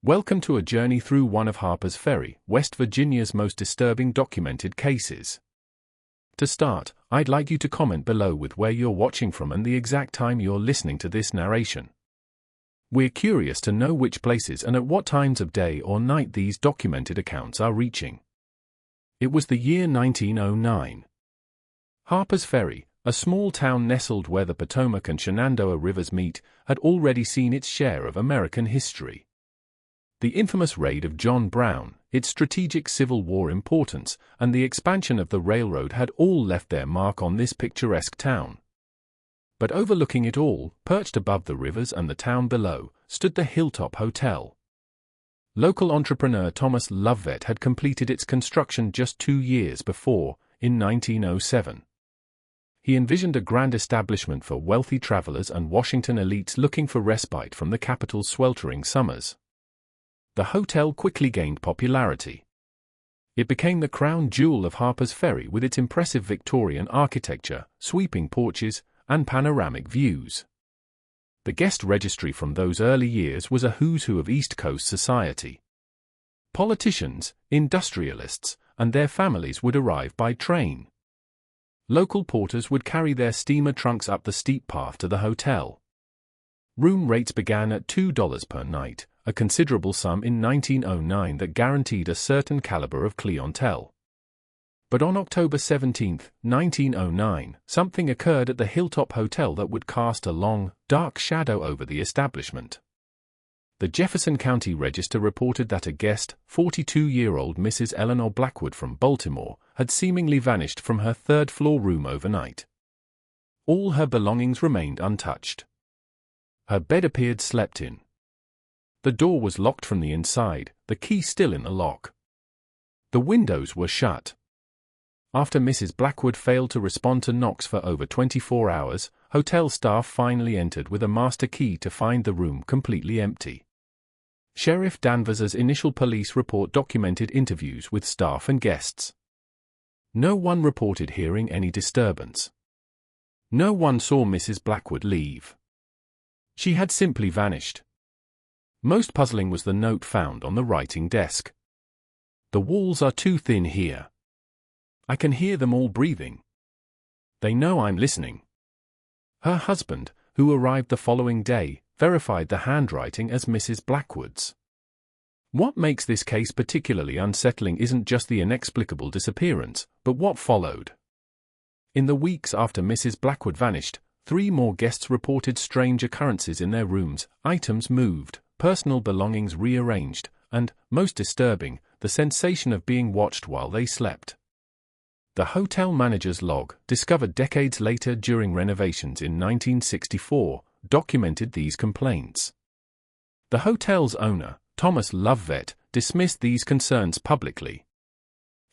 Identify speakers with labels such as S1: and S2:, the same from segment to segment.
S1: Welcome to a journey through one of Harper's Ferry, West Virginia's most disturbing documented cases. To start, I'd like you to comment below with where you're watching from and the exact time you're listening to this narration. We're curious to know which places and at what times of day or night these documented accounts are reaching. It was the year 1909. Harper's Ferry, a small town nestled where the Potomac and Shenandoah rivers meet, had already seen its share of American history. The infamous raid of John Brown, its strategic Civil War importance, and the expansion of the railroad had all left their mark on this picturesque town. But overlooking it all, perched above the rivers and the town below, stood the Hilltop Hotel. Local entrepreneur Thomas Lovett had completed its construction just 2 years before, in 1907. He envisioned a grand establishment for wealthy travelers and Washington elites looking for respite from the capital's sweltering summers. The hotel quickly gained popularity. It became the crown jewel of Harper's Ferry with its impressive Victorian architecture, sweeping porches, and panoramic views. The guest registry from those early years was a who's who of East Coast society. Politicians, industrialists, and their families would arrive by train. Local porters would carry their steamer trunks up the steep path to the hotel. Room rates began at $2 per night, a considerable sum in 1909 that guaranteed a certain caliber of clientele. But on October 17, 1909, something occurred at the Hilltop Hotel that would cast a long, dark shadow over the establishment. The Jefferson County Register reported that a guest, 42-year-old Mrs. Eleanor Blackwood from Baltimore, had seemingly vanished from her third-floor room overnight. All her belongings remained untouched. Her bed appeared slept in. The door was locked from the inside, the key still in the lock. The windows were shut. After Mrs. Blackwood failed to respond to knocks for over 24 hours, hotel staff finally entered with a master key to find the room completely empty. Sheriff Danvers's initial police report documented interviews with staff and guests. No one reported hearing any disturbance. No one saw Mrs. Blackwood leave. She had simply vanished. Most puzzling was the note found on the writing desk. "The walls are too thin here. I can hear them all breathing. They know I'm listening." Her husband, who arrived the following day, verified the handwriting as Mrs. Blackwood's. What makes this case particularly unsettling isn't just the inexplicable disappearance, but what followed. In the weeks after Mrs. Blackwood vanished, 3 more guests reported strange occurrences in their rooms, items moved, personal belongings rearranged, and, most disturbing, the sensation of being watched while they slept. The hotel manager's log, discovered decades later during renovations in 1964, documented these complaints. The hotel's owner, Thomas Lovett, dismissed these concerns publicly.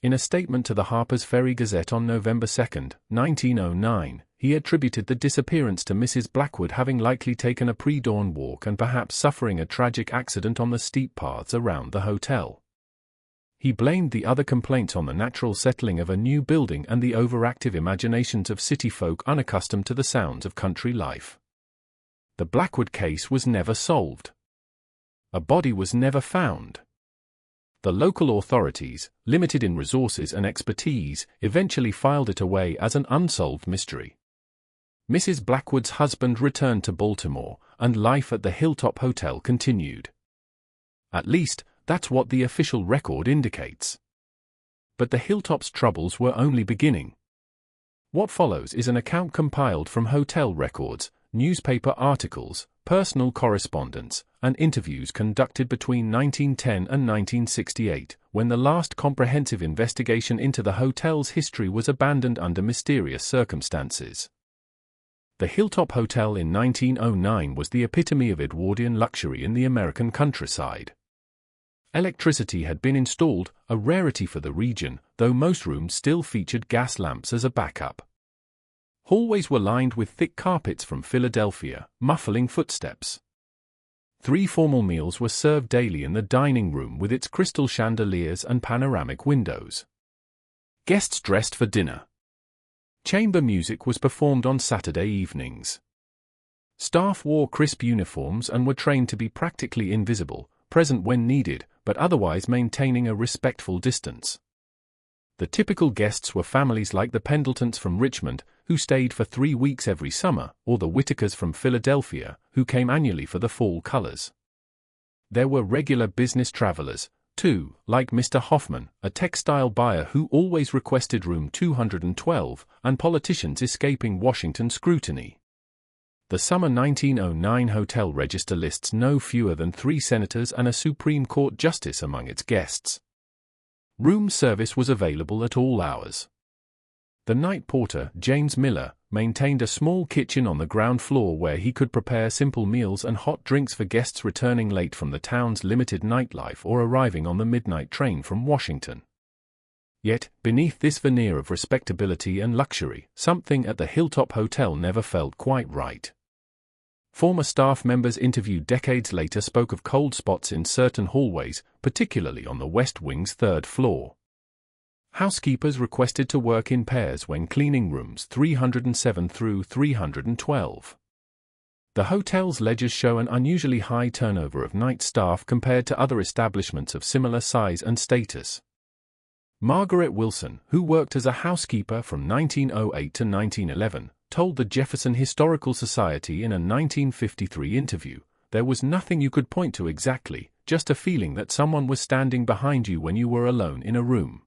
S1: In a statement to the Harper's Ferry Gazette on November 2, 1909, he attributed the disappearance to Mrs. Blackwood having likely taken a pre-dawn walk and perhaps suffering a tragic accident on the steep paths around the hotel. He blamed the other complaints on the natural settling of a new building and the overactive imaginations of city folk unaccustomed to the sounds of country life. The Blackwood case was never solved. A body was never found. The local authorities, limited in resources and expertise, eventually filed it away as an unsolved mystery. Mrs. Blackwood's husband returned to Baltimore, and life at the Hilltop Hotel continued. At least, that's what the official record indicates. But the Hilltop's troubles were only beginning. What follows is an account compiled from hotel records, newspaper articles, personal correspondence, and interviews conducted between 1910 and 1968, when the last comprehensive investigation into the hotel's history was abandoned under mysterious circumstances. The Hilltop Hotel in 1909 was the epitome of Edwardian luxury in the American countryside. Electricity had been installed, a rarity for the region, though most rooms still featured gas lamps as a backup. Hallways were lined with thick carpets from Philadelphia, muffling footsteps. 3 formal meals were served daily in the dining room with its crystal chandeliers and panoramic windows. Guests dressed for dinner. Chamber music was performed on Saturday evenings. Staff wore crisp uniforms and were trained to be practically invisible, present when needed, but otherwise maintaining a respectful distance. The typical guests were families like the Pendletons from Richmond, who stayed for 3 weeks every summer, or the Whitakers from Philadelphia, who came annually for the fall colors. There were regular business travelers, too, like Mr. Hoffman, a textile buyer who always requested room 212, and politicians escaping Washington scrutiny. The summer 1909 hotel register lists no fewer than 3 senators and a Supreme Court justice among its guests. Room service was available at all hours. The night porter, James Miller, maintained a small kitchen on the ground floor where he could prepare simple meals and hot drinks for guests returning late from the town's limited nightlife or arriving on the midnight train from Washington. Yet, beneath this veneer of respectability and luxury, something at the Hilltop Hotel never felt quite right. Former staff members interviewed decades later spoke of cold spots in certain hallways, particularly on the West Wing's 3rd floor. Housekeepers requested to work in pairs when cleaning rooms 307 through 312. The hotel's ledgers show an unusually high turnover of night staff compared to other establishments of similar size and status. Margaret Wilson, who worked as a housekeeper from 1908 to 1911, told the Jefferson Historical Society in a 1953 interview, "There was nothing you could point to exactly, just a feeling that someone was standing behind you when you were alone in a room.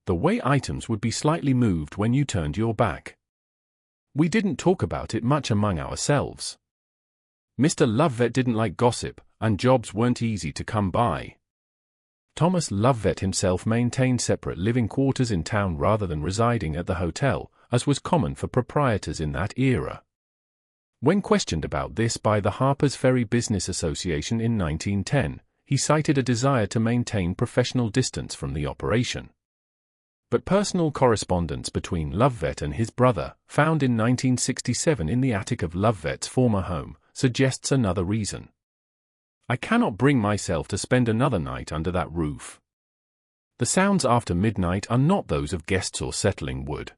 S1: The way items would be slightly moved when you turned your back. We didn't talk about it much among ourselves. Mr. Lovevet didn't like gossip, and jobs weren't easy to come by." Thomas Lovevet himself maintained separate living quarters in town rather than residing at the hotel, as was common for proprietors in that era. When questioned about this by the Harper's Ferry Business Association in 1910, he cited a desire to maintain professional distance from the operation. But personal correspondence between Lovevet and his brother, found in 1967 in the attic of Lovevet's former home, suggests another reason. "I cannot bring myself to spend another night under that roof. The sounds after midnight are not those of guests or settling wood."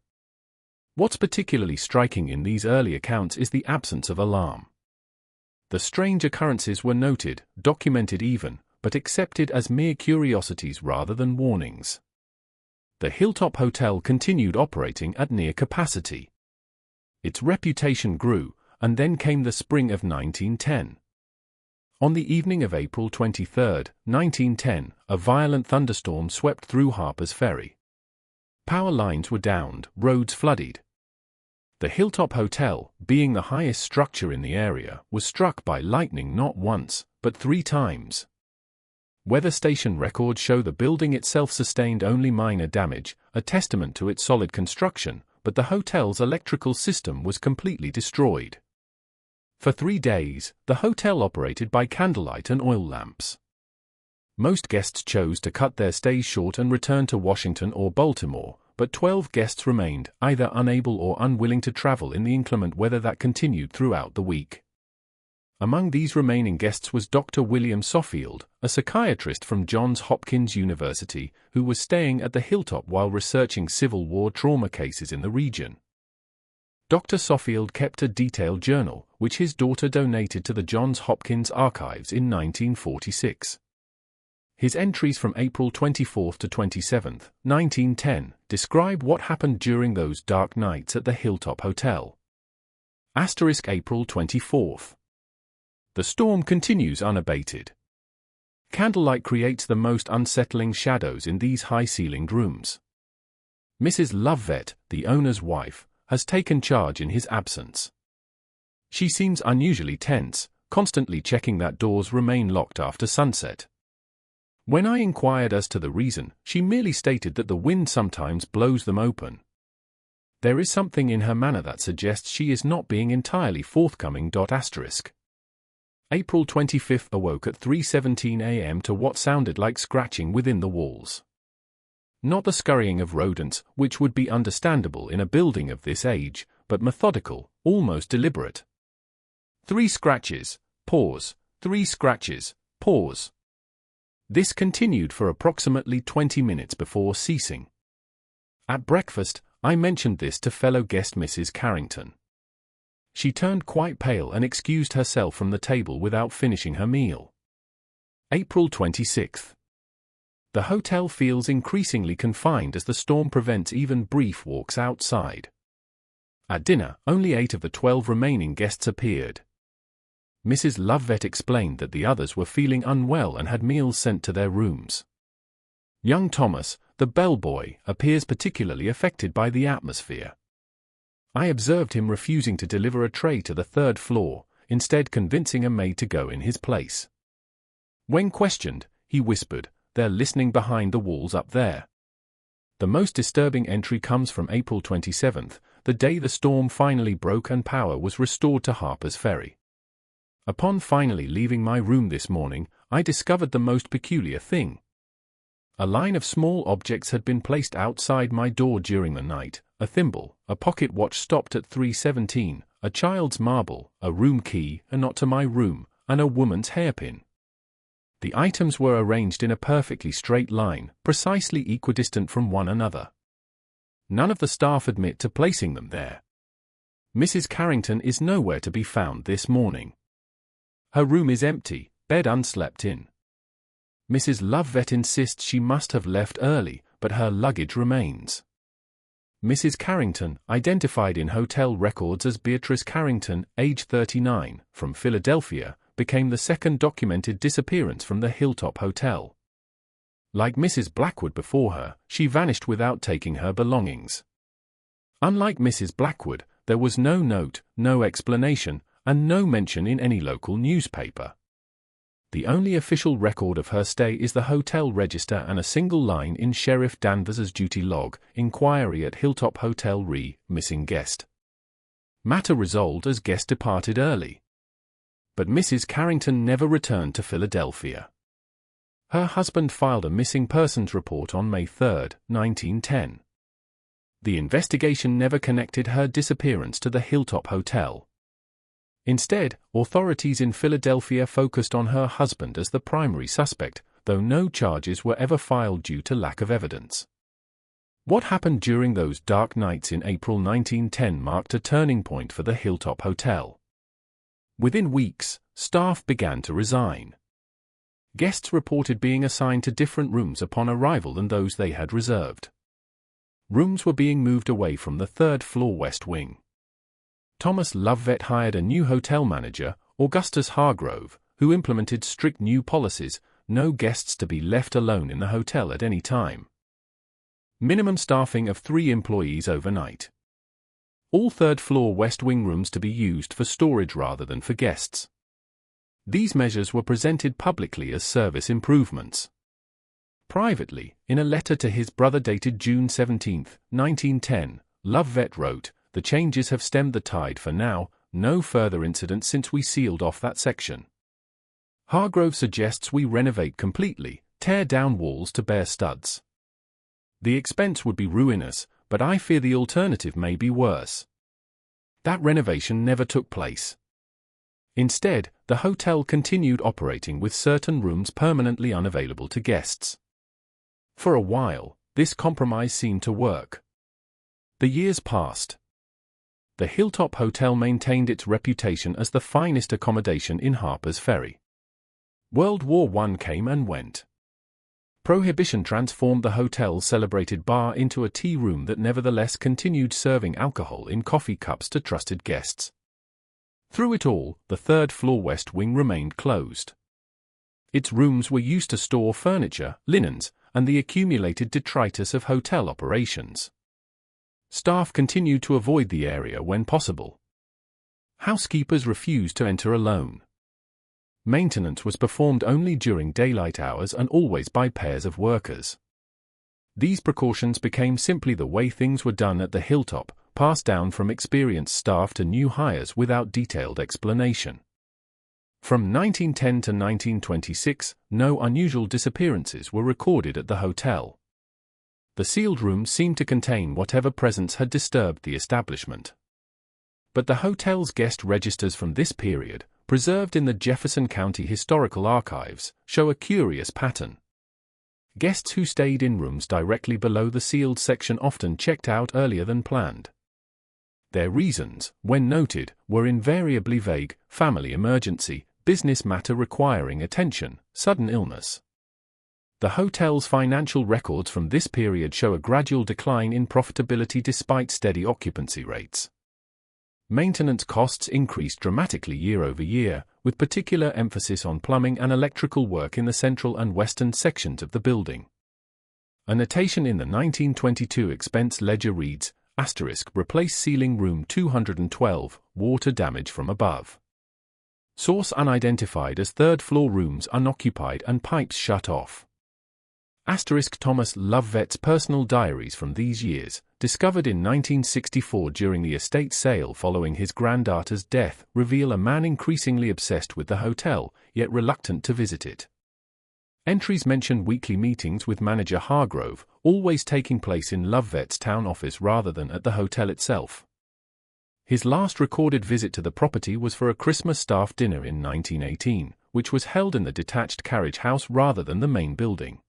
S1: What's particularly striking in these early accounts is the absence of alarm. The strange occurrences were noted, documented even, but accepted as mere curiosities rather than warnings. The Hilltop Hotel continued operating at near capacity. Its reputation grew, and then came the spring of 1910. On the evening of April 23, 1910, a violent thunderstorm swept through Harper's Ferry. Power lines were downed, roads flooded. The Hilltop Hotel, being the highest structure in the area, was struck by lightning not once, but 3 times. Weather station records show the building itself sustained only minor damage, a testament to its solid construction, but the hotel's electrical system was completely destroyed. For 3 days, the hotel operated by candlelight and oil lamps. Most guests chose to cut their stays short and return to Washington or Baltimore, but 12 guests remained, either unable or unwilling to travel in the inclement weather that continued throughout the week. Among these remaining guests was Dr. William Soffield, a psychiatrist from Johns Hopkins University, who was staying at the Hilltop while researching Civil War trauma cases in the region. Dr. Soffield kept a detailed journal, which his daughter donated to the Johns Hopkins Archives in 1946. His entries from April 24 to 27, 1910, describe what happened during those dark nights at the Hilltop Hotel. April 24. The storm continues unabated. Candlelight creates the most unsettling shadows in these high-ceilinged rooms. Mrs. Lovevet, the owner's wife, has taken charge in his absence. She seems unusually tense, constantly checking that doors remain locked after sunset. When I inquired as to the reason, she merely stated that the wind sometimes blows them open. There is something in her manner that suggests she is not being entirely forthcoming. April 25 awoke at 3:17 a.m. to what sounded like scratching within the walls. Not the scurrying of rodents, which would be understandable in a building of this age, but methodical, almost deliberate. 3 scratches, pause, 3 scratches, pause. This continued for approximately 20 minutes before ceasing. At breakfast, I mentioned this to fellow guest Mrs. Carrington. She turned quite pale and excused herself from the table without finishing her meal. April 26. The hotel feels increasingly confined as the storm prevents even brief walks outside. At dinner, only 8 of the 12 remaining guests appeared. Mrs. Lovevet explained that the others were feeling unwell and had meals sent to their rooms. Young Thomas, the bellboy, appears particularly affected by the atmosphere. I observed him refusing to deliver a tray to the 3rd floor, instead convincing a maid to go in his place. When questioned, he whispered, "They're listening behind the walls up there." The most disturbing entry comes from April 27, the day the storm finally broke and power was restored to Harper's Ferry. Upon finally leaving my room this morning, I discovered the most peculiar thing. A line of small objects had been placed outside my door during the night: a thimble, a pocket watch stopped at 3:17, a child's marble, a room key, a knot to my room, and a woman's hairpin. The items were arranged in a perfectly straight line, precisely equidistant from one another. None of the staff admit to placing them there. Mrs. Carrington is nowhere to be found this morning. Her room is empty, bed unslept in. Mrs. Lovevet insists she must have left early, but her luggage remains. Mrs. Carrington, identified in hotel records as Beatrice Carrington, age 39, from Philadelphia, became the second documented disappearance from the Hilltop Hotel. Like Mrs. Blackwood before her, she vanished without taking her belongings. Unlike Mrs. Blackwood, there was no note, no explanation, and no mention in any local newspaper. The only official record of her stay is the hotel register and a single line in Sheriff Danvers's duty log: "Inquiry at Hilltop Hotel missing guest." Matter resolved as guest departed early. But Mrs. Carrington never returned to Philadelphia. Her husband filed a missing persons report on May 3, 1910. The investigation never connected her disappearance to the Hilltop Hotel. Instead, authorities in Philadelphia focused on her husband as the primary suspect, though no charges were ever filed due to lack of evidence. What happened during those dark nights in April 1910 marked a turning point for the Hilltop Hotel. Within weeks, staff began to resign. Guests reported being assigned to different rooms upon arrival than those they had reserved. Rooms were being moved away from the 3rd floor West Wing. Thomas Lovevet hired a new hotel manager, Augustus Hargrove, who implemented strict new policies: no guests to be left alone in the hotel at any time. Minimum staffing of 3 employees overnight. All 3rd floor West Wing rooms to be used for storage rather than for guests. These measures were presented publicly as service improvements. Privately, in a letter to his brother dated June 17, 1910, Lovevet wrote, "The changes have stemmed the tide for now, no further incidents since we sealed off that section. Hargrove suggests we renovate completely, tear down walls to bare studs. The expense would be ruinous, but I fear the alternative may be worse." That renovation never took place. Instead, the hotel continued operating with certain rooms permanently unavailable to guests. For a while, this compromise seemed to work. The years passed. The Hilltop Hotel maintained its reputation as the finest accommodation in Harper's Ferry. World War I came and went. Prohibition transformed the hotel's celebrated bar into a tea room that nevertheless continued serving alcohol in coffee cups to trusted guests. Through it all, the 3rd floor West Wing remained closed. Its rooms were used to store furniture, linens, and the accumulated detritus of hotel operations. Staff continued to avoid the area when possible. Housekeepers refused to enter alone. Maintenance was performed only during daylight hours and always by pairs of workers. These precautions became simply the way things were done at the Hilltop, passed down from experienced staff to new hires without detailed explanation. From 1910 to 1926, no unusual disappearances were recorded at the hotel. The sealed rooms seemed to contain whatever presence had disturbed the establishment. But the hotel's guest registers from this period, preserved in the Jefferson County Historical Archives, show a curious pattern. Guests who stayed in rooms directly below the sealed section often checked out earlier than planned. Their reasons, when noted, were invariably vague: family emergency, business matter requiring attention, sudden illness. The hotel's financial records from this period show a gradual decline in profitability despite steady occupancy rates. Maintenance costs increased dramatically year over year, with particular emphasis on plumbing and electrical work in the central and western sections of the building. A notation in the 1922 expense ledger reads, "replace ceiling room 212, water damage from above. Source unidentified as third-floor rooms unoccupied and pipes shut off." Thomas Lovevett's personal diaries from these years, discovered in 1964 during the estate sale following his granddaughter's death, reveal a man increasingly obsessed with the hotel, yet reluctant to visit it. Entries mention weekly meetings with manager Hargrove, always taking place in Lovevett's town office rather than at the hotel itself. His last recorded visit to the property was for a Christmas staff dinner in 1918, which was held in the detached carriage house rather than the main building.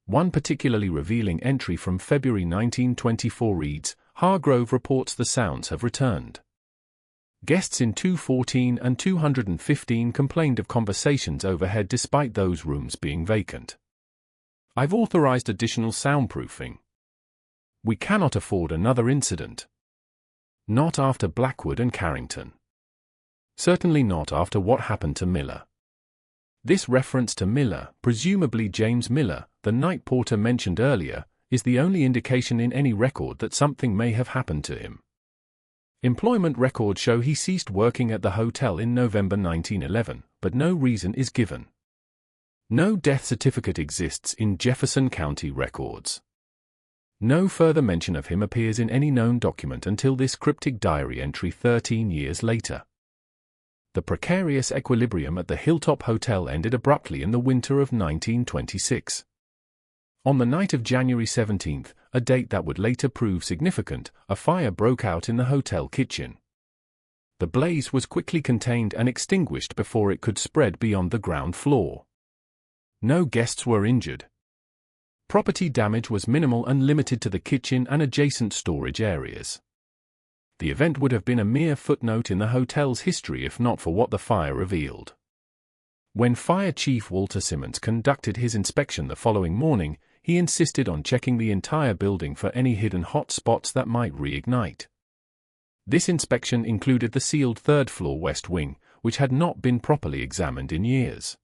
S1: One particularly revealing entry from February 1924 reads, "Hargrove reports the sounds have returned. Guests in 214 and 215 complained of conversations overhead despite those rooms being vacant. I've authorized additional soundproofing. We cannot afford another incident. Not after Blackwood and Carrington. Certainly not after what happened to Miller." This reference to Miller, presumably James Miller, the night porter mentioned earlier, is the only indication in any record that something may have happened to him. Employment records show he ceased working at the hotel in November 1911, but no reason is given. No death certificate exists in Jefferson County records. No further mention of him appears in any known document until this cryptic diary entry 13 years later. The precarious equilibrium at the Hilltop Hotel ended abruptly in the winter of 1926. On the night of January 17, a date that would later prove significant, a fire broke out in the hotel kitchen. The blaze was quickly contained and extinguished before it could spread beyond the ground floor. No guests were injured. Property damage was minimal and limited to the kitchen and adjacent storage areas. The event would have been a mere footnote in the hotel's history if not for what the fire revealed. When Fire Chief Walter Simmons conducted his inspection the following morning, he insisted on checking the entire building for any hidden hot spots that might reignite. This inspection included the sealed third-floor west wing, which had not been properly examined in years.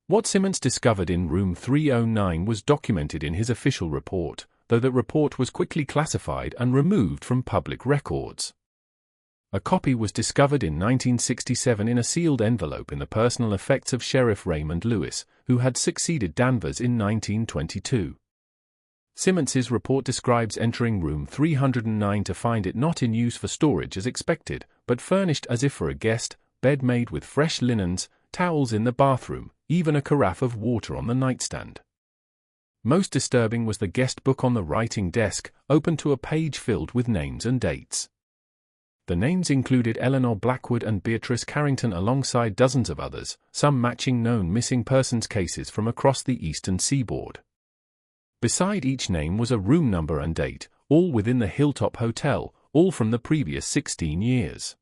S1: What Simmons discovered in room 309 was documented in his official report, though that report was quickly classified and removed from public records. A copy was discovered in 1967 in a sealed envelope in the personal effects of Sheriff Raymond Lewis, who had succeeded Danvers in 1922. Simmons's report describes entering room 309 to find it not in use for storage as expected, but furnished as if for a guest, bed made with fresh linens, towels in the bathroom, even a carafe of water on the nightstand. Most disturbing was the guest book on the writing desk, open to a page filled with names and dates. The names included Eleanor Blackwood and Beatrice Carrington alongside dozens of others, some matching known missing persons cases from across the eastern seaboard. Beside each name was a room number and date, all within the Hilltop Hotel, all from the previous 16 years.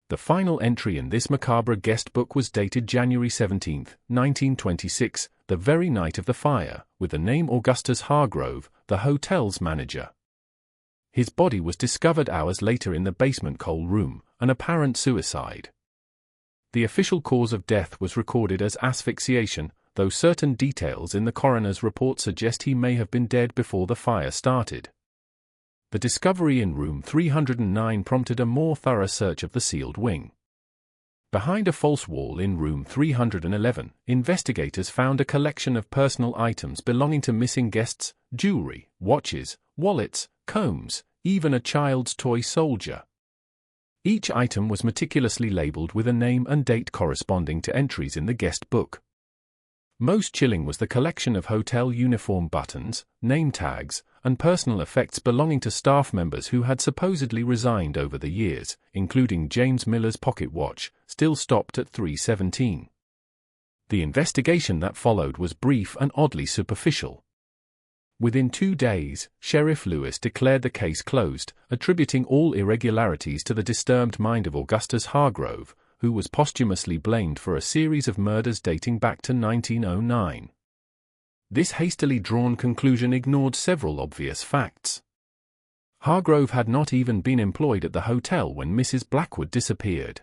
S1: The final entry in this macabre guest book was dated January 17, 1926, the very night of the fire, with the name Augustus Hargrove, the hotel's manager. His body was discovered hours later in the basement coal room, an apparent suicide. The official cause of death was recorded as asphyxiation, though certain details in the coroner's report suggest he may have been dead before the fire started. The discovery in room 309 prompted a more thorough search of the sealed wing. Behind a false wall in room 311, investigators found a collection of personal items belonging to missing guests, jewelry, watches, wallets, combs, even a child's toy soldier. Each item was meticulously labeled with a name and date corresponding to entries in the guest book. Most chilling was the collection of hotel uniform buttons, name tags, and personal effects belonging to staff members who had supposedly resigned over the years, including James Miller's pocket watch, still stopped at 317. The investigation that followed was brief and oddly superficial. Within 2 days, Sheriff Lewis declared the case closed, attributing all irregularities to the disturbed mind of Augustus Hargrove, who was posthumously blamed for a series of murders dating back to 1909. This hastily drawn conclusion ignored several obvious facts. Hargrove had not even been employed at the hotel when Mrs. Blackwood disappeared.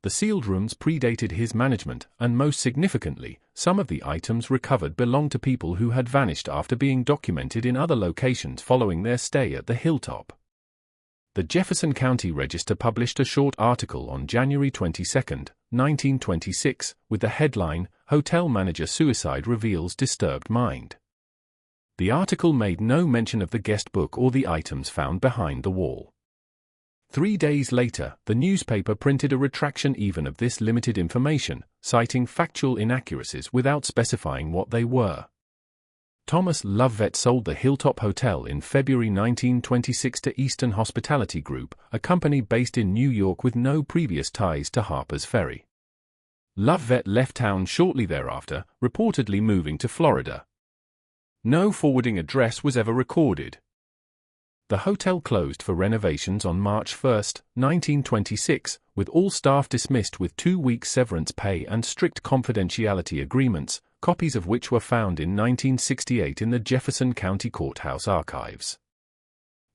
S1: The sealed rooms predated his management, and most significantly, some of the items recovered belonged to people who had vanished after being documented in other locations following their stay at the Hilltop. The Jefferson County Register published a short article on January 22, 1926, with the headline, "Hotel Manager Suicide Reveals Disturbed Mind." The article made no mention of the guest book or the items found behind the wall. 3 days later, the newspaper printed a retraction even of this limited information, citing factual inaccuracies without specifying what they were. Thomas Lovett sold the Hilltop Hotel in February 1926 to Eastern Hospitality Group, a company based in New York with no previous ties to Harper's Ferry. Lovett left town shortly thereafter, reportedly moving to Florida. No forwarding address was ever recorded. The hotel closed for renovations on March 1, 1926, with all staff dismissed with 2 weeks severance pay and strict confidentiality agreements, copies of which were found in 1968 in the Jefferson County Courthouse archives.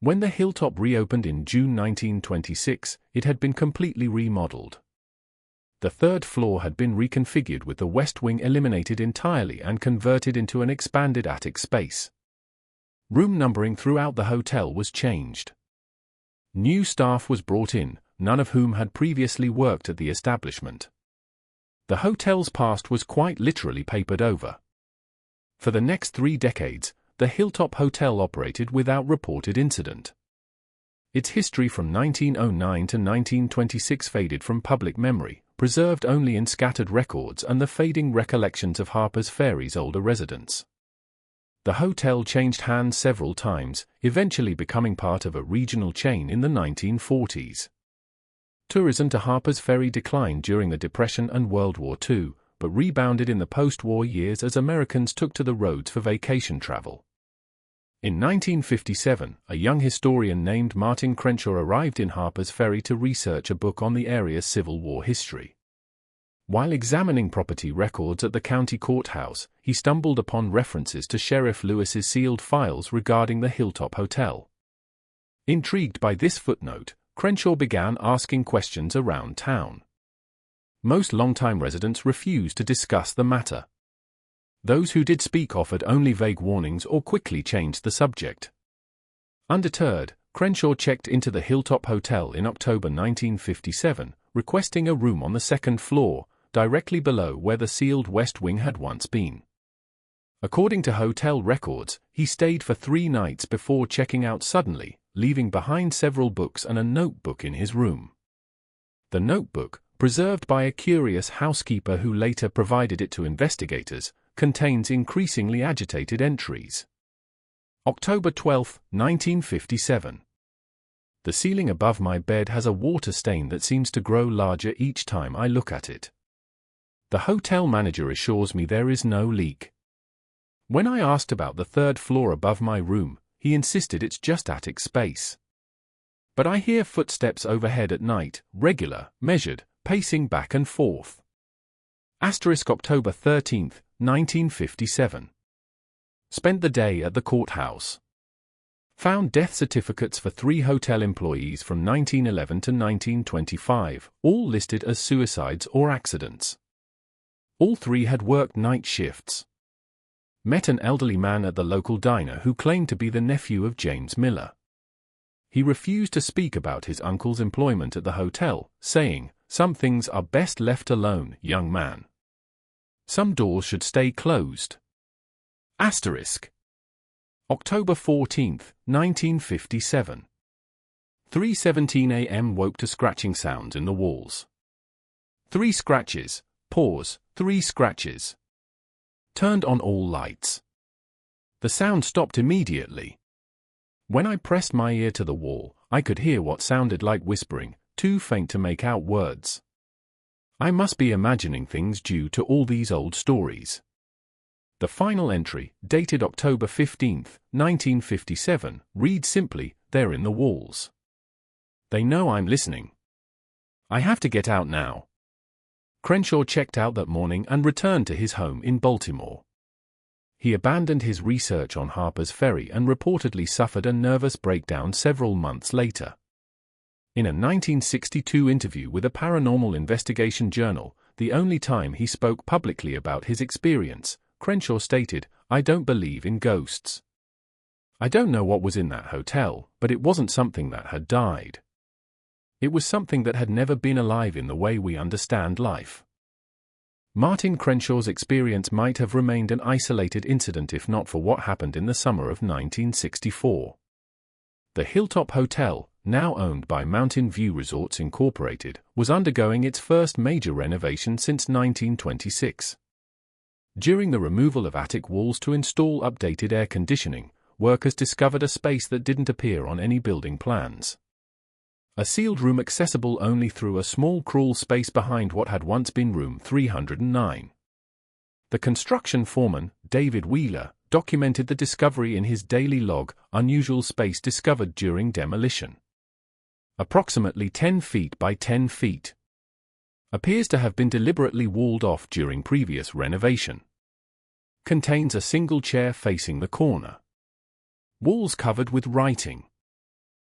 S1: When the Hilltop reopened in June 1926, it had been completely remodeled. The third floor had been reconfigured with the west wing eliminated entirely and converted into an expanded attic space. Room numbering throughout the hotel was changed. New staff was brought in, none of whom had previously worked at the establishment. The hotel's past was quite literally papered over. For the next 3 decades, the Hilltop Hotel operated without reported incident. Its history from 1909 to 1926 faded from public memory, preserved only in scattered records and the fading recollections of Harper's Ferry's older residents. The hotel changed hands several times, eventually becoming part of a regional chain in the 1940s. Tourism to Harper's Ferry declined during the Depression and World War II, but rebounded in the post-war years as Americans took to the roads for vacation travel. In 1957, a young historian named Martin Crenshaw arrived in Harper's Ferry to research a book on the area's Civil War history. While examining property records at the county courthouse, he stumbled upon references to Sheriff Lewis's sealed files regarding the Hilltop Hotel. Intrigued by this footnote, Crenshaw began asking questions around town. Most longtime residents refused to discuss the matter. Those who did speak offered only vague warnings or quickly changed the subject. Undeterred, Crenshaw checked into the Hilltop Hotel in October 1957, requesting a room on the second floor, directly below where the sealed west wing had once been. According to hotel records, he stayed for 3 nights before checking out suddenly, leaving behind several books and a notebook in his room. The notebook, preserved by a curious housekeeper who later provided it to investigators, contains increasingly agitated entries. October 12, 1957. The ceiling above my bed has a water stain that seems to grow larger each time I look at it. The hotel manager assures me there is no leak. When I asked about the 3rd floor above my room, he insisted it's just attic space. But I hear footsteps overhead at night, regular, measured, pacing back and forth. October 13, 1957. Spent the day at the courthouse. Found death certificates for 3 hotel employees from 1911 to 1925, all listed as suicides or accidents. All 3 had worked night shifts. Met an elderly man at the local diner who claimed to be the nephew of James Miller. He refused to speak about his uncle's employment at the hotel, saying, "Some things are best left alone, young man. Some doors should stay closed." October 14, 1957. 3:17 a.m. woke to scratching sounds in the walls. 3 scratches, pause, 3 scratches. Turned on all lights. The sound stopped immediately. When I pressed my ear to the wall, I could hear what sounded like whispering, too faint to make out words. I must be imagining things due to all these old stories. The final entry, dated October 15, 1957, reads simply, "They're in the walls. They know I'm listening." I have to get out now. Crenshaw checked out that morning and returned to his home in Baltimore. He abandoned his research on Harper's Ferry and reportedly suffered a nervous breakdown several months later. In a 1962 interview with a paranormal investigation journal, the only time he spoke publicly about his experience, Crenshaw stated, "I don't believe in ghosts. I don't know what was in that hotel, but it wasn't something that had died. It was something that had never been alive in the way we understand life." Martin Crenshaw's experience might have remained an isolated incident if not for what happened in the summer of 1964. The Hilltop Hotel, now owned by Mountain View Resorts Incorporated, was undergoing its first major renovation since 1926. During the removal of attic walls to install updated air conditioning, workers discovered a space that didn't appear on any building plans. A sealed room accessible only through a small crawl space behind what had once been room 309. The construction foreman, David Wheeler, documented the discovery in his daily log, "Unusual space discovered during demolition. Approximately 10 feet by 10 feet. Appears to have been deliberately walled off during previous renovation. Contains a single chair facing the corner. Walls covered with writing.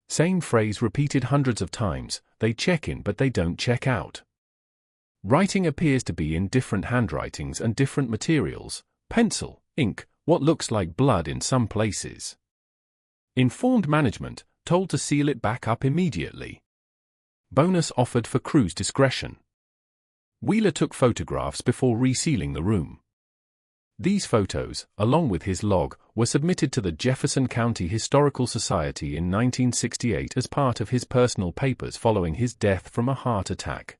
S1: Same phrase repeated hundreds of times, they check in but they don't check out. Writing appears to be in different handwritings and different materials, pencil, ink, what looks like blood in some places. Informed management, told to seal it back up immediately. Bonus offered for crew's discretion." Wheeler took photographs before resealing the room. These photos, along with his log, were submitted to the Jefferson County Historical Society in 1968 as part of his personal papers following his death from a heart attack.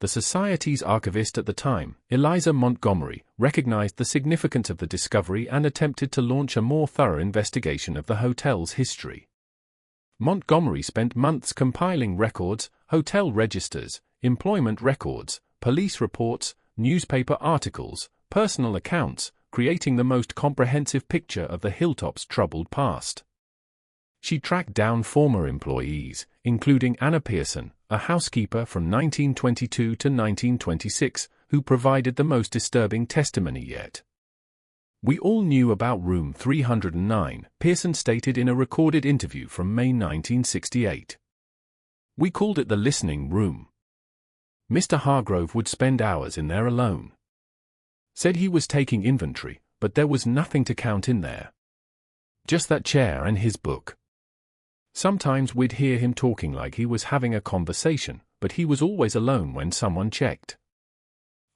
S1: The Society's archivist at the time, Eliza Montgomery, recognized the significance of the discovery and attempted to launch a more thorough investigation of the hotel's history. Montgomery spent months compiling records, hotel registers, employment records, police reports, newspaper articles, personal accounts, creating the most comprehensive picture of the Hilltop's troubled past. She tracked down former employees, including Anna Pearson, a housekeeper from 1922 to 1926, who provided the most disturbing testimony yet. "We all knew about room 309, Pearson stated in a recorded interview from May 1968. "We called it the listening room. Mr. Hargrove would spend hours in there alone. Said he was taking inventory, but there was nothing to count in there. Just that chair and his book. Sometimes we'd hear him talking like he was having a conversation, but he was always alone when someone checked.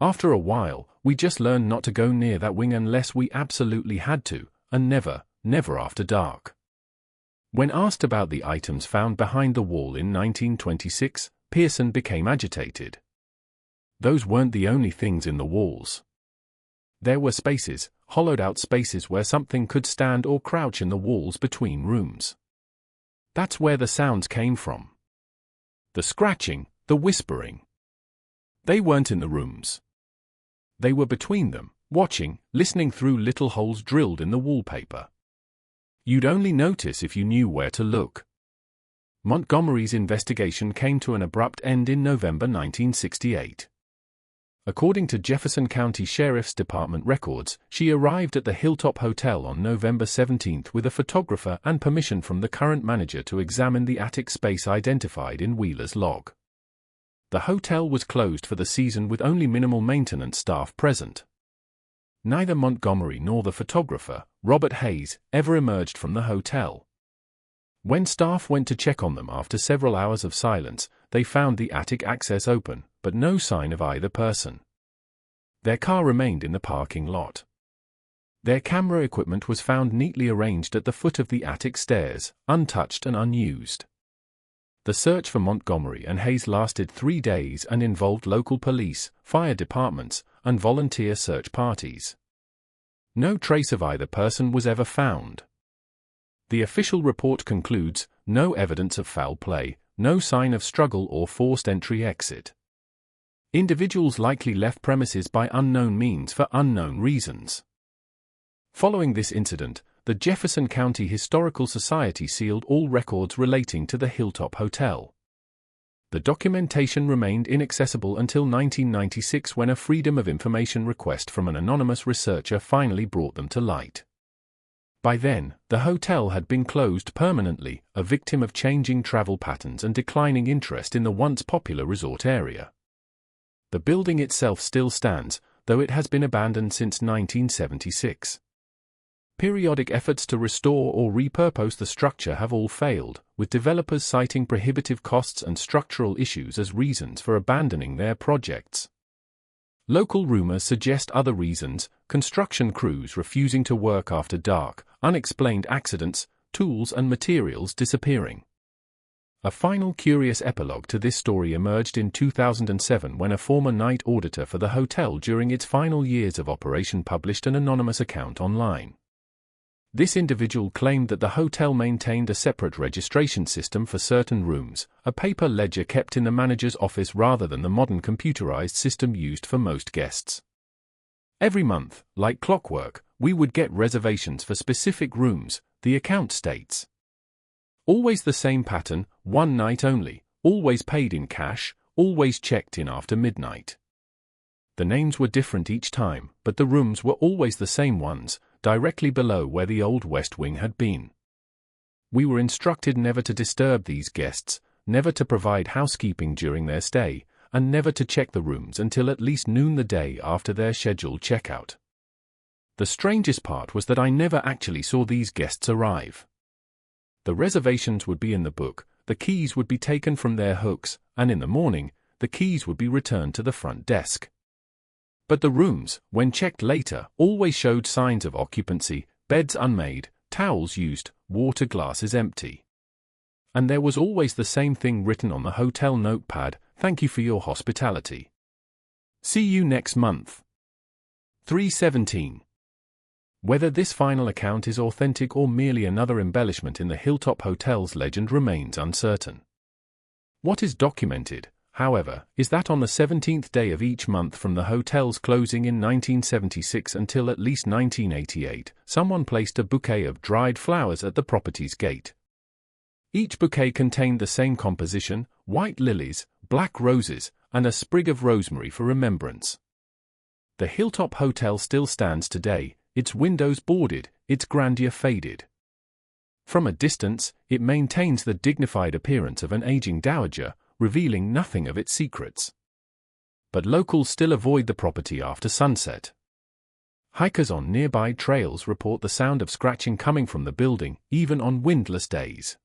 S1: After a while, we just learned not to go near that wing unless we absolutely had to, and never after dark." When asked about the items found behind the wall in 1926, Pearson became agitated. "Those weren't the only things in the walls. There were spaces, hollowed-out spaces where something could stand or crouch in the walls between rooms. That's where the sounds came from. The scratching, the whispering. They weren't in the rooms. They were between them, watching, listening through little holes drilled in the wallpaper. You'd only notice if you knew where to look." Montgomery's investigation came to an abrupt end in November 1968. According to Jefferson County Sheriff's Department records, she arrived at the Hilltop Hotel on November 17 with a photographer and permission from the current manager to examine the attic space identified in Wheeler's log. The hotel was closed for the season with only minimal maintenance staff present. Neither Montgomery nor the photographer, Robert Hayes, ever emerged from the hotel. When staff went to check on them after several hours of silence, they found the attic access open, but no sign of either person. Their car remained in the parking lot. Their camera equipment was found neatly arranged at the foot of the attic stairs, untouched and unused. The search for Montgomery and Hayes lasted 3 days and involved local police, fire departments, and volunteer search parties. No trace of either person was ever found. The official report concludes, no evidence of foul play, no sign of struggle or forced entry-exit. Individuals likely left premises by unknown means for unknown reasons. Following this incident, the Jefferson County Historical Society sealed all records relating to the Hilltop Hotel. The documentation remained inaccessible until 1996, when a Freedom of Information request from an anonymous researcher finally brought them to light. By then, the hotel had been closed permanently, a victim of changing travel patterns and declining interest in the once popular resort area. The building itself still stands, though it has been abandoned since 1976. Periodic efforts to restore or repurpose the structure have all failed, with developers citing prohibitive costs and structural issues as reasons for abandoning their projects. Local rumors suggest other reasons: construction crews refusing to work after dark, unexplained accidents, tools and materials disappearing. A final curious epilogue to this story emerged in 2007, when a former night auditor for the hotel during its final years of operation published an anonymous account online. This individual claimed that the hotel maintained a separate registration system for certain rooms, a paper ledger kept in the manager's office rather than the modern computerized system used for most guests. Every month, like clockwork, we would get reservations for specific rooms, the account states. Always the same pattern, one night only, always paid in cash, always checked in after midnight. The names were different each time, but the rooms were always the same ones, directly below where the old West Wing had been. We were instructed never to disturb these guests, never to provide housekeeping during their stay, and never to check the rooms until at least noon the day after their scheduled checkout. The strangest part was that I never actually saw these guests arrive. The reservations would be in the book, the keys would be taken from their hooks, and in the morning, the keys would be returned to the front desk. But the rooms, when checked later, always showed signs of occupancy: beds unmade, towels used, water glasses empty. And there was always the same thing written on the hotel notepad: "Thank you for your hospitality. See you next month." 317. Whether this final account is authentic or merely another embellishment in the Hilltop Hotel's legend remains uncertain. What is documented, however, is that on the 17th day of each month from the hotel's closing in 1976 until at least 1988, someone placed a bouquet of dried flowers at the property's gate. Each bouquet contained the same composition: white lilies, black roses, and a sprig of rosemary for remembrance. The Hilltop Hotel still stands today, its windows boarded, its grandeur faded. From a distance, it maintains the dignified appearance of an aging dowager, revealing nothing of its secrets. But locals still avoid the property after sunset. Hikers on nearby trails report the sound of scratching coming from the building, even on windless days.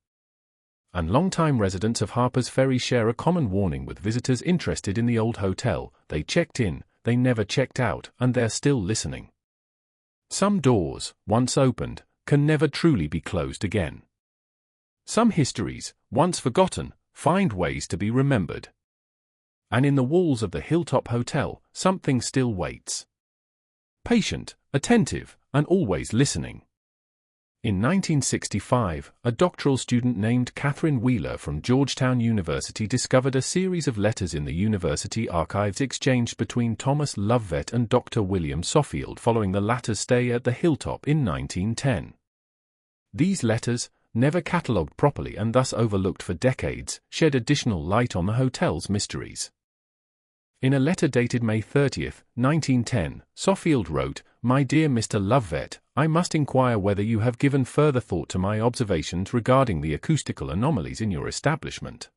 S1: And longtime residents of Harper's Ferry share a common warning with visitors interested in the old hotel: they checked in, they never checked out, and they're still listening. Some doors, once opened, can never truly be closed again. Some histories, once forgotten, find ways to be remembered. And in the walls of the Hilltop Hotel, something still waits. Patient, attentive, and always listening. In 1965, a doctoral student named Catherine Wheeler from Georgetown University discovered a series of letters in the university archives exchanged between Thomas Lovevet and Dr. William Soffield following the latter's stay at the Hilltop in 1910. These letters, never catalogued properly and thus overlooked for decades, shed additional light on the hotel's mysteries. In a letter dated May 30, 1910, Soffield wrote, "My dear Mr. Lovevet, I must inquire whether you have given further thought to my observations regarding the acoustical anomalies in your establishment.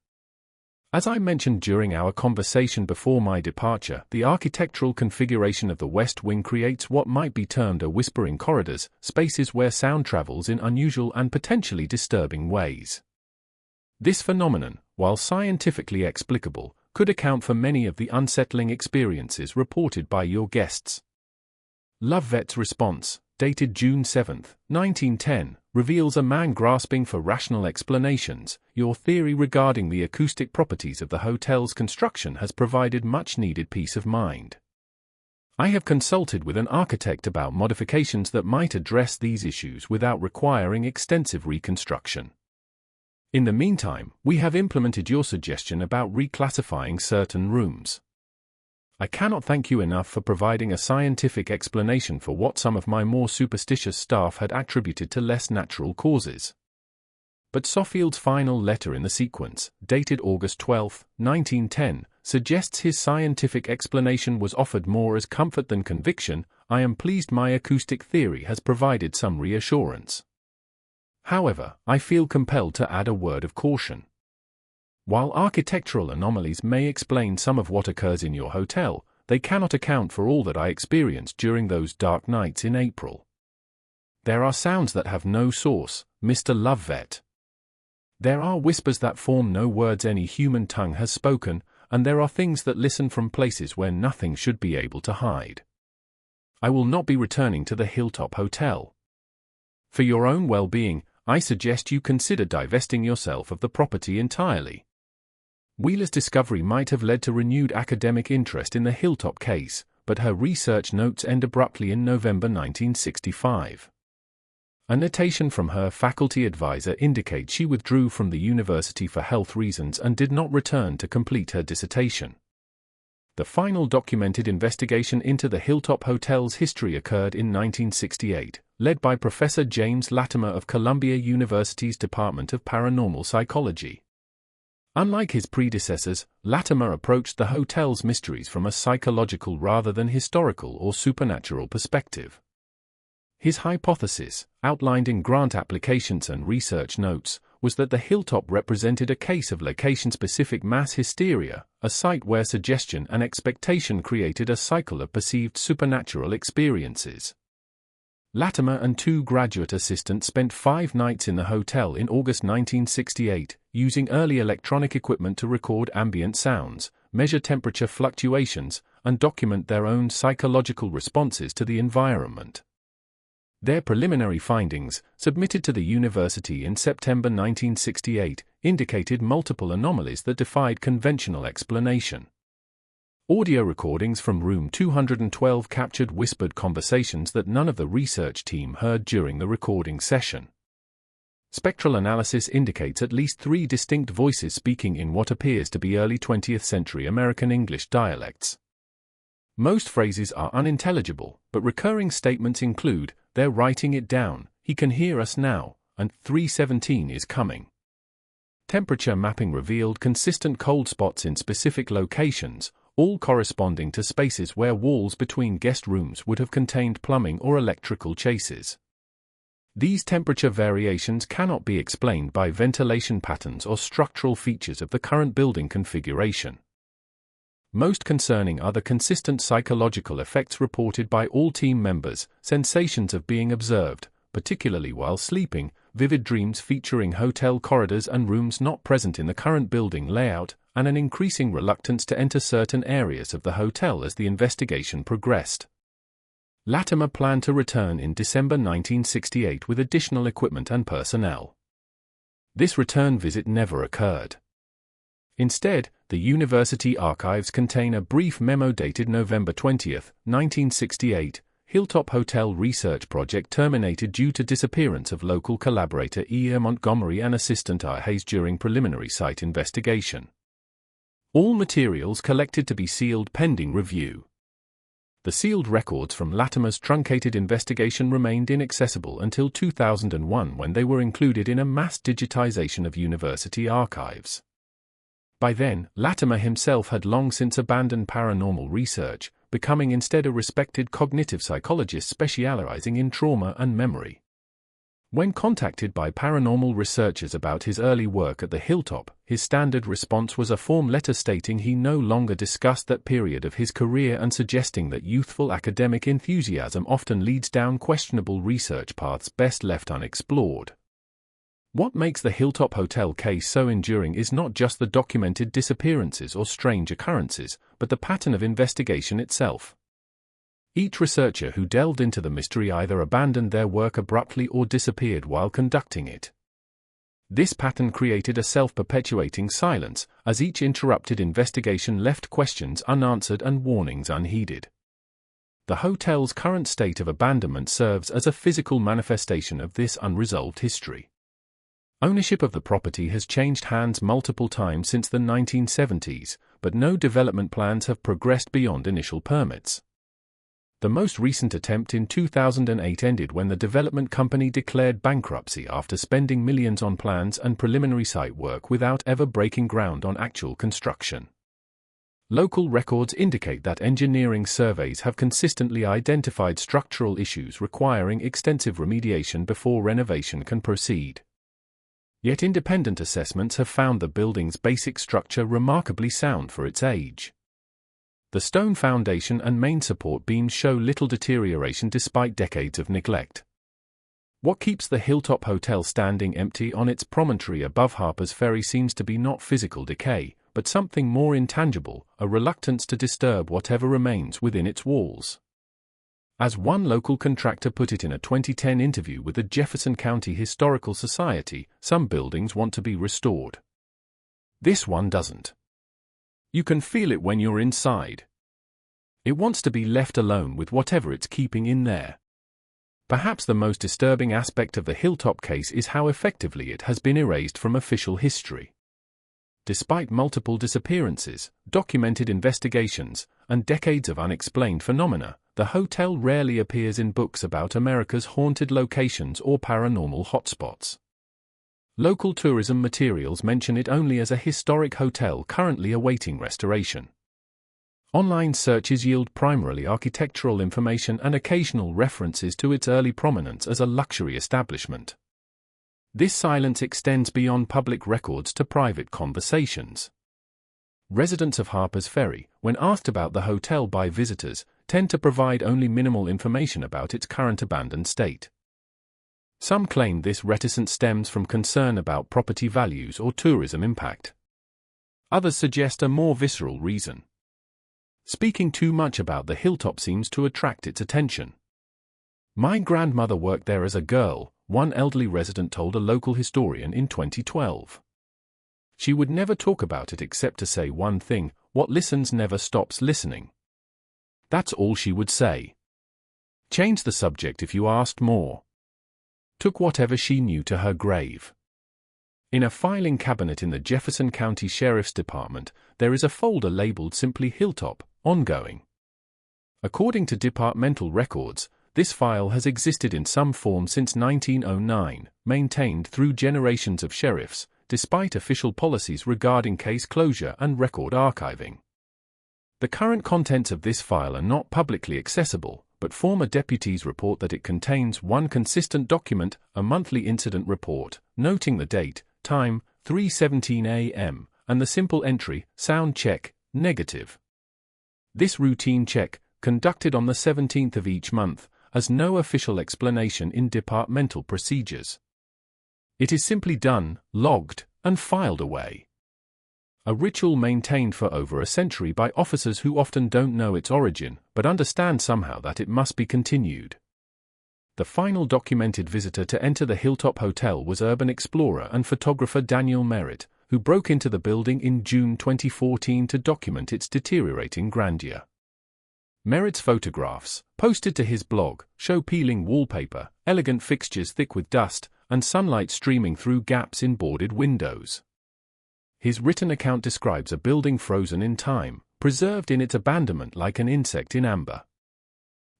S1: As I mentioned during our conversation before my departure, the architectural configuration of the West Wing creates what might be termed a whispering corridors, spaces where sound travels in unusual and potentially disturbing ways. This phenomenon, while scientifically explicable, could account for many of the unsettling experiences reported by your guests." Lovevet's response, dated June 7, 1910, reveals a man grasping for rational explanations. "Your theory regarding the acoustic properties of the hotel's construction has provided much-needed peace of mind. I have consulted with an architect about modifications that might address these issues without requiring extensive reconstruction. In the meantime, we have implemented your suggestion about reclassifying certain rooms. I cannot thank you enough for providing a scientific explanation for what some of my more superstitious staff had attributed to less natural causes. but Soffield's final letter in the sequence, dated August 12, 1910, suggests his scientific explanation was offered more as comfort than conviction. I am pleased my acoustic theory has provided some reassurance. However, I feel compelled to add a word of caution. While architectural anomalies may explain some of what occurs in your hotel, they cannot account for all that I experienced during those dark nights in April. There are sounds that have no source, Mr. Lovevet. There are whispers that form no words any human tongue has spoken, and there are things that listen from places where nothing should be able to hide. I will not be returning to the Hilltop Hotel. For your own well-being, I suggest you consider divesting yourself of the property entirely. Wheeler's discovery might have led to renewed academic interest in the Hilltop case, but her research notes end abruptly in November 1965. A notation from her faculty advisor indicates she withdrew from the university for health reasons and did not return to complete her dissertation. The final documented investigation into the Hilltop Hotel's history occurred in 1968, led by Professor James Latimer of Columbia University's Department of Paranormal Psychology. Unlike his predecessors, Latimer approached the hotel's mysteries from a psychological rather than historical or supernatural perspective. His hypothesis, outlined in grant applications and research notes, was that the Hilltop represented a case of location-specific mass hysteria, a site where suggestion and expectation created a cycle of perceived supernatural experiences. Latimer and two graduate assistants spent 5 nights in the hotel in August 1968, using early electronic equipment to record ambient sounds, measure temperature fluctuations, and document their own psychological responses to the environment. Their preliminary findings, submitted to the university in September 1968, indicated multiple anomalies that defied conventional explanation. Audio recordings from room 212 captured whispered conversations that none of the research team heard during the recording session. Spectral analysis indicates at least 3 distinct voices speaking in what appears to be early 20th century American English dialects. Most phrases are unintelligible, but recurring statements include, "They're writing it down, he can hear us now," and 317 is coming. Temperature mapping revealed consistent cold spots in specific locations, all corresponding to spaces where walls between guest rooms would have contained plumbing or electrical chases. These temperature variations cannot be explained by ventilation patterns or structural features of the current building configuration. Most concerning are the consistent psychological effects reported by all team members, sensations of being observed, particularly while sleeping, vivid dreams featuring hotel corridors and rooms not present in the current building layout, and an increasing reluctance to enter certain areas of the hotel as the investigation progressed. Latimer planned to return in December 1968 with additional equipment and personnel. This return visit never occurred. Instead, the university archives contain a brief memo dated November 20, 1968, Hilltop Hotel research project terminated due to disappearance of local collaborator E. Montgomery and assistant R. Hayes during preliminary site investigation. All materials collected to be sealed pending review. The sealed records from Latimer's truncated investigation remained inaccessible until 2001 when they were included in a mass digitization of university archives. By then, Latimer himself had long since abandoned paranormal research, becoming instead a respected cognitive psychologist specializing in trauma and memory. When contacted by paranormal researchers about his early work at the Hilltop, his standard response was a form letter stating he no longer discussed that period of his career and suggesting that youthful academic enthusiasm often leads down questionable research paths best left unexplored. What makes the Hilltop Hotel case so enduring is not just the documented disappearances or strange occurrences, but the pattern of investigation itself. Each researcher who delved into the mystery either abandoned their work abruptly or disappeared while conducting it. This pattern created a self-perpetuating silence, as each interrupted investigation left questions unanswered and warnings unheeded. The hotel's current state of abandonment serves as a physical manifestation of this unresolved history. Ownership of the property has changed hands multiple times since the 1970s, but no development plans have progressed beyond initial permits. The most recent attempt in 2008 ended when the development company declared bankruptcy after spending millions on plans and preliminary site work without ever breaking ground on actual construction. Local records indicate that engineering surveys have consistently identified structural issues requiring extensive remediation before renovation can proceed. Yet independent assessments have found the building's basic structure remarkably sound for its age. The stone foundation and main support beams show little deterioration despite decades of neglect. What keeps the Hilltop Hotel standing empty on its promontory above Harper's Ferry seems to be not physical decay, but something more intangible, a reluctance to disturb whatever remains within its walls. As one local contractor put it in a 2010 interview with the Jefferson County Historical Society, some buildings want to be restored. This one doesn't. You can feel it when you're inside. It wants to be left alone with whatever it's keeping in there. Perhaps the most disturbing aspect of the Hilltop case is how effectively it has been erased from official history. Despite multiple disappearances, documented investigations, and decades of unexplained phenomena, the hotel rarely appears in books about America's haunted locations or paranormal hotspots. Local tourism materials mention it only as a historic hotel currently awaiting restoration. Online searches yield primarily architectural information and occasional references to its early prominence as a luxury establishment. This silence extends beyond public records to private conversations. Residents of Harper's Ferry, when asked about the hotel by visitors, tend to provide only minimal information about its current abandoned state. Some claim this reticence stems from concern about property values or tourism impact. Others suggest a more visceral reason. Speaking too much about the Hilltop seems to attract its attention. "My grandmother worked there as a girl," one elderly resident told a local historian in 2012. "She would never talk about it except to say one thing: what listens never stops listening. That's all she would say. Change the subject if you asked more. Took whatever she knew to her grave." In a filing cabinet in the Jefferson County Sheriff's Department, there is a folder labeled simply Hilltop, Ongoing. According to departmental records, this file has existed in some form since 1909, maintained through generations of sheriffs, despite official policies regarding case closure and record archiving. The current contents of this file are not publicly accessible, but former deputies report that it contains one consistent document, a monthly incident report, noting the date, time, 3:17 a.m., and the simple entry, sound check, negative. This routine check, conducted on the 17th of each month, has no official explanation in departmental procedures. It is simply done, logged, and filed away. A ritual maintained for over a century by officers who often don't know its origin, but understand somehow that it must be continued. The final documented visitor to enter the Hilltop Hotel was urban explorer and photographer Daniel Merritt, who broke into the building in June 2014 to document its deteriorating grandeur. Merritt's photographs, posted to his blog, show peeling wallpaper, elegant fixtures thick with dust, and sunlight streaming through gaps in boarded windows. His written account describes a building frozen in time, preserved in its abandonment like an insect in amber.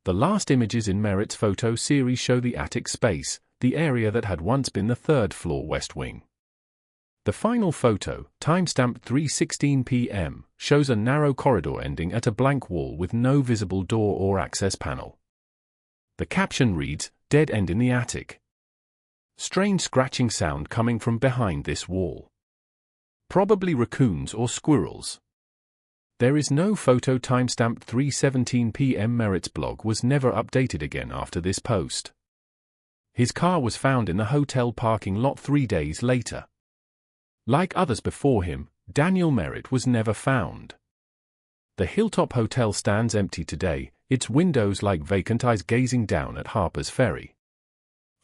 S1: The last images in Merritt's photo series show the attic space, the area that had once been the third-floor west wing. The final photo, timestamped 3:16 p.m., shows a narrow corridor ending at a blank wall with no visible door or access panel. The caption reads, "Dead end in the attic. Strange scratching sound coming from behind this wall. Probably raccoons or squirrels." There is no photo. Timestamped 3:17 p.m. Merritt's blog was never updated again after this post. His car was found in the hotel parking lot 3 days later. Like others before him, Daniel Merritt was never found. The Hilltop Hotel stands empty today, its windows like vacant eyes gazing down at Harper's Ferry.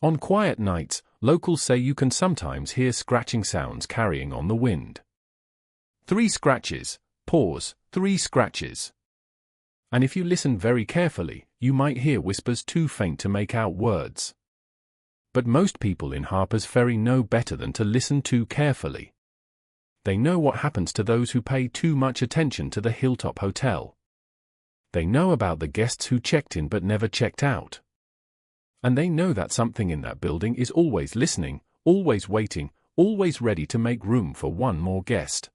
S1: On quiet nights, locals say you can sometimes hear scratching sounds carrying on the wind. 3 scratches, pause, 3 scratches. And if you listen very carefully, you might hear whispers too faint to make out words. But most people in Harper's Ferry know better than to listen too carefully. They know what happens to those who pay too much attention to the Hilltop Hotel. They know about the guests who checked in but never checked out. And they know that something in that building is always listening, always waiting, always ready to make room for one more guest.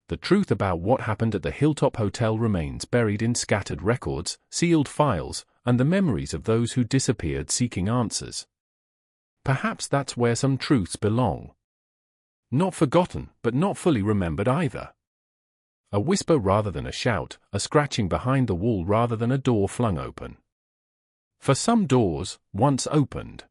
S1: The truth about what happened at the Hilltop Hotel remains buried in scattered records, sealed files, and the memories of those who disappeared seeking answers. Perhaps that's where some truths belong. Not forgotten, but not fully remembered either. A whisper rather than a shout, a scratching behind the wall rather than a door flung open. For some doors, once opened,